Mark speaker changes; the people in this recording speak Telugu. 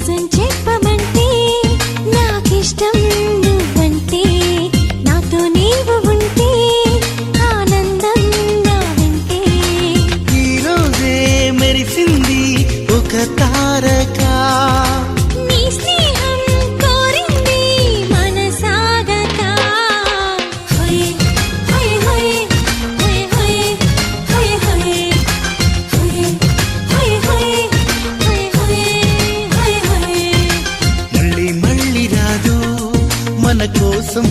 Speaker 1: నిజం చెప్పమంటే నాకిష్టం నువ్వంటే, నాతో నీవు ఉంటే ఆనందం నా వెంటే.
Speaker 2: ఈరోజే మెరిసింది ఒక తారక,
Speaker 1: నీ స్నేహం కోరింది మనసాగక. హోయ్ హోయ్ హోయ్ హోయ్ హోయ్ హోయ్ హోయ్ హోయ్ హోయ్ హోయ్ హోయ్ హోయ్ హోయ్.
Speaker 2: మళ్ళీ మళ్ళీ రాదు మన కోసం